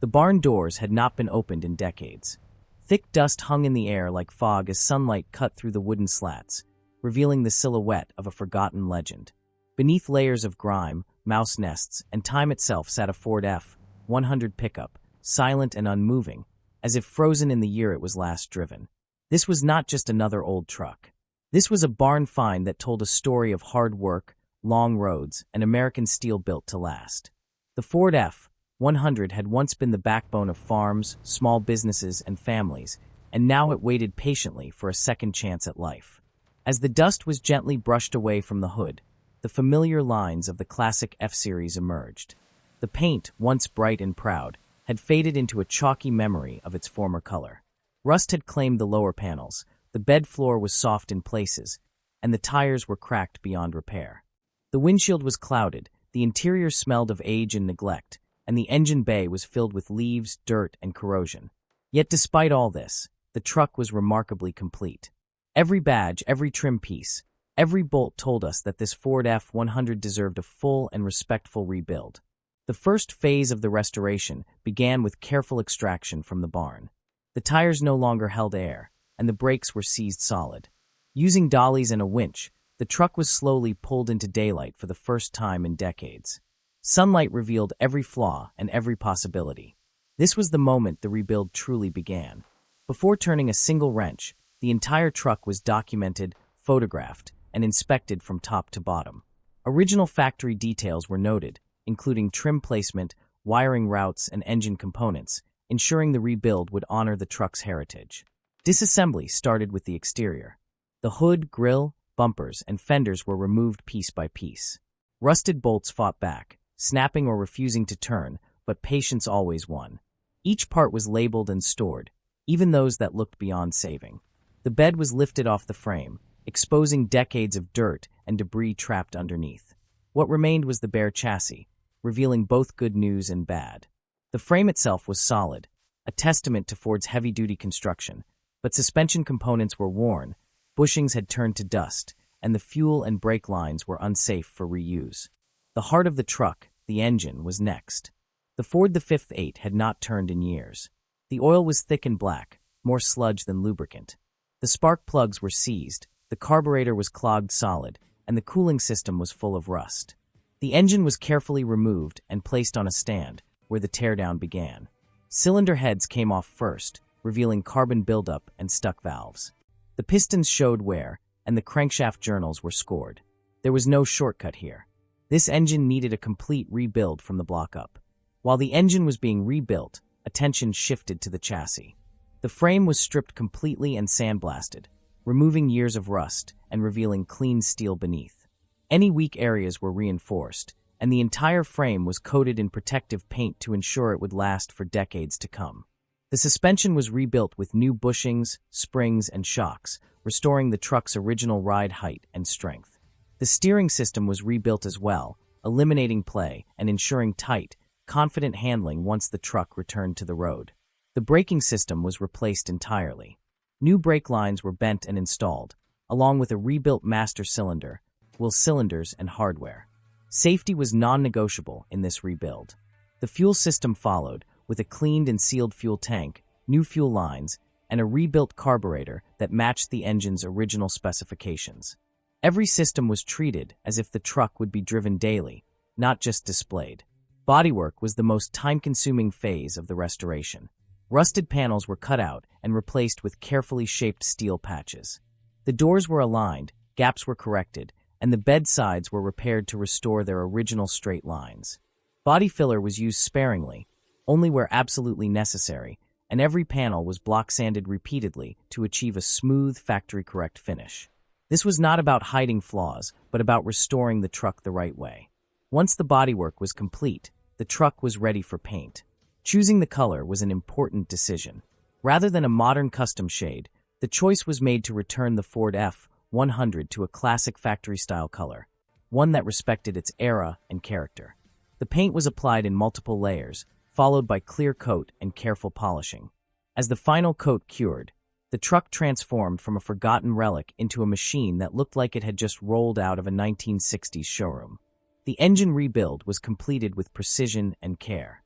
The barn doors had not been opened in decades. Thick dust hung in the air like fog as sunlight cut through the wooden slats, revealing the silhouette of a forgotten legend. Beneath layers of grime, mouse nests, and time itself sat a Ford F-100 pickup, silent and unmoving, as if frozen in the year it was last driven. This was not just another old truck. This was a barn find that told a story of hard work, long roads, and American steel built to last. The Ford F-100 had once been the backbone of farms, small businesses, and families, and now it waited patiently for a second chance at life. As the dust was gently brushed away from the hood, the familiar lines of the classic F-Series emerged. The paint, once bright and proud, had faded into a chalky memory of its former color. Rust had claimed the lower panels, the bed floor was soft in places, and the tires were cracked beyond repair. The windshield was clouded, the interior smelled of age and neglect, and the engine bay was filled with leaves, dirt, and corrosion. Yet despite all this, the truck was remarkably complete. Every badge, every trim piece, every bolt told us that this Ford F-100 deserved a full and respectful rebuild. The first phase of the restoration began with careful extraction from the barn. The tires no longer held air, and the brakes were seized solid. Using dollies and a winch, the truck was slowly pulled into daylight for the first time in decades. Sunlight revealed every flaw and every possibility. This was the moment the rebuild truly began. Before turning a single wrench, the entire truck was documented, photographed, and inspected from top to bottom. Original factory details were noted, including trim placement, wiring routes, and engine components, ensuring the rebuild would honor the truck's heritage. Disassembly started with the exterior. The hood, grille, bumpers, and fenders were removed piece by piece. Rusted bolts fought back, snapping or refusing to turn, but patience always won. Each part was labeled and stored, even those that looked beyond saving. The bed was lifted off the frame, exposing decades of dirt and debris trapped underneath. What remained was the bare chassis, revealing both good news and bad. The frame itself was solid, a testament to Ford's heavy-duty construction, but suspension components were worn, bushings had turned to dust, and the fuel and brake lines were unsafe for reuse. The heart of the truck, the engine, was next. The Ford V8 had not turned in years. The oil was thick and black, more sludge than lubricant. The spark plugs were seized, the carburetor was clogged solid, and the cooling system was full of rust. The engine was carefully removed and placed on a stand, where the teardown began. Cylinder heads came off first, revealing carbon buildup and stuck valves. The pistons showed wear, and the crankshaft journals were scored. There was no shortcut here. This engine needed a complete rebuild from the block up. While the engine was being rebuilt, attention shifted to the chassis. The frame was stripped completely and sandblasted, removing years of rust and revealing clean steel beneath. Any weak areas were reinforced, and the entire frame was coated in protective paint to ensure it would last for decades to come. The suspension was rebuilt with new bushings, springs, and shocks, restoring the truck's original ride height and strength. The steering system was rebuilt as well, eliminating play and ensuring tight, confident handling once the truck returned to the road. The braking system was replaced entirely. New brake lines were bent and installed, along with a rebuilt master cylinder, wheel cylinders, and hardware. Safety was non-negotiable in this rebuild. The fuel system followed, with a cleaned and sealed fuel tank, new fuel lines, and a rebuilt carburetor that matched the engine's original specifications. Every system was treated as if the truck would be driven daily, not just displayed. Bodywork was the most time-consuming phase of the restoration. Rusted panels were cut out and replaced with carefully shaped steel patches. The doors were aligned, gaps were corrected, and the bed sides were repaired to restore their original straight lines. Body filler was used sparingly, only where absolutely necessary, and every panel was block sanded repeatedly to achieve a smooth, factory-correct finish. This was not about hiding flaws, but about restoring the truck the right way. Once the bodywork was complete, the truck was ready for paint. Choosing the color was an important decision. Rather than a modern custom shade, the choice was made to return the Ford F-100 to a classic factory-style color, one that respected its era and character. The paint was applied in multiple layers, followed by clear coat and careful polishing. As the final coat cured, the truck transformed from a forgotten relic into a machine that looked like it had just rolled out of a 1960s showroom. The engine rebuild was completed with precision and care.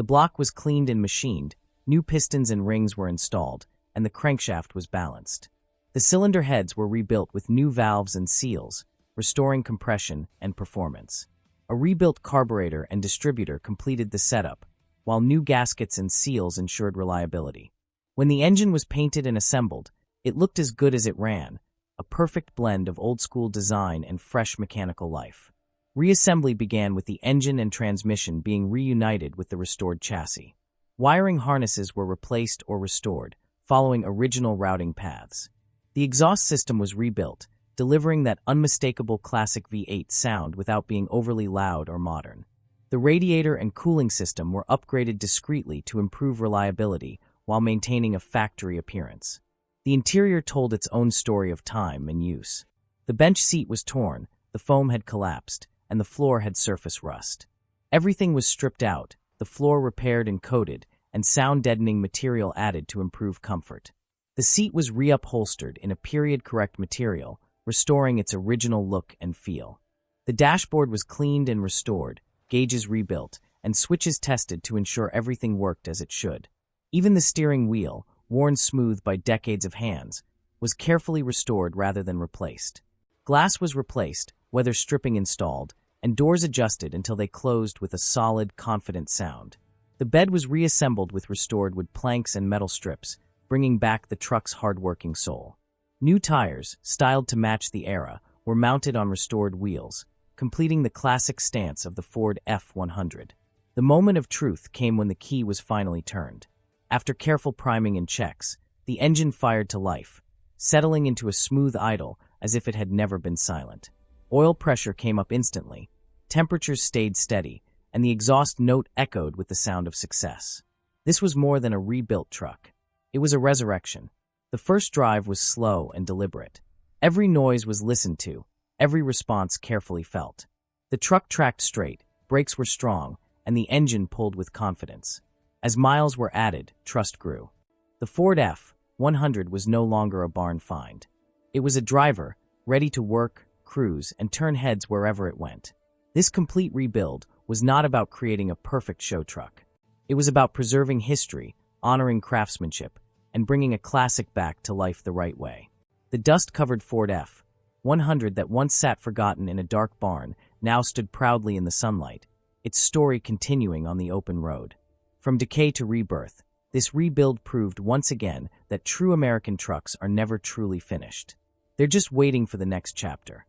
The block was cleaned and machined, new pistons and rings were installed, and the crankshaft was balanced. The cylinder heads were rebuilt with new valves and seals, restoring compression and performance. A rebuilt carburetor and distributor completed the setup, while new gaskets and seals ensured reliability. When the engine was painted and assembled, it looked as good as it ran, a perfect blend of old-school design and fresh mechanical life. Reassembly began with the engine and transmission being reunited with the restored chassis. Wiring harnesses were replaced or restored, following original routing paths. The exhaust system was rebuilt, delivering that unmistakable classic V8 sound without being overly loud or modern. The radiator and cooling system were upgraded discreetly to improve reliability while maintaining a factory appearance. The interior told its own story of time and use. The bench seat was torn, the foam had collapsed, and the floor had surface rust. Everything was stripped out, the floor repaired and coated, and sound-deadening material added to improve comfort. The seat was reupholstered in a period-correct material, restoring its original look and feel. The dashboard was cleaned and restored, gauges rebuilt, and switches tested to ensure everything worked as it should. Even the steering wheel, worn smooth by decades of hands, was carefully restored rather than replaced. Glass was replaced, weather stripping installed, and doors adjusted until they closed with a solid, confident sound. The bed was reassembled with restored wood planks and metal strips, bringing back the truck's hard-working soul. New tires, styled to match the era, were mounted on restored wheels, completing the classic stance of the Ford F-100. The moment of truth came when the key was finally turned. After careful priming and checks, the engine fired to life, settling into a smooth idle as if it had never been silent. Oil pressure came up instantly, temperatures stayed steady, and the exhaust note echoed with the sound of success. This was more than a rebuilt truck. It was a resurrection. The first drive was slow and deliberate. Every noise was listened to, every response carefully felt. The truck tracked straight, brakes were strong, and the engine pulled with confidence. As miles were added, trust grew. The Ford F-100 was no longer a barn find. It was a driver, ready to work, cruise, and turn heads wherever it went. This complete rebuild was not about creating a perfect show truck. It was about preserving history, honoring craftsmanship, and bringing a classic back to life the right way. The dust-covered Ford F-100 that once sat forgotten in a dark barn now stood proudly in the sunlight, its story continuing on the open road. From decay to rebirth, this rebuild proved once again that true American trucks are never truly finished. They're just waiting for the next chapter.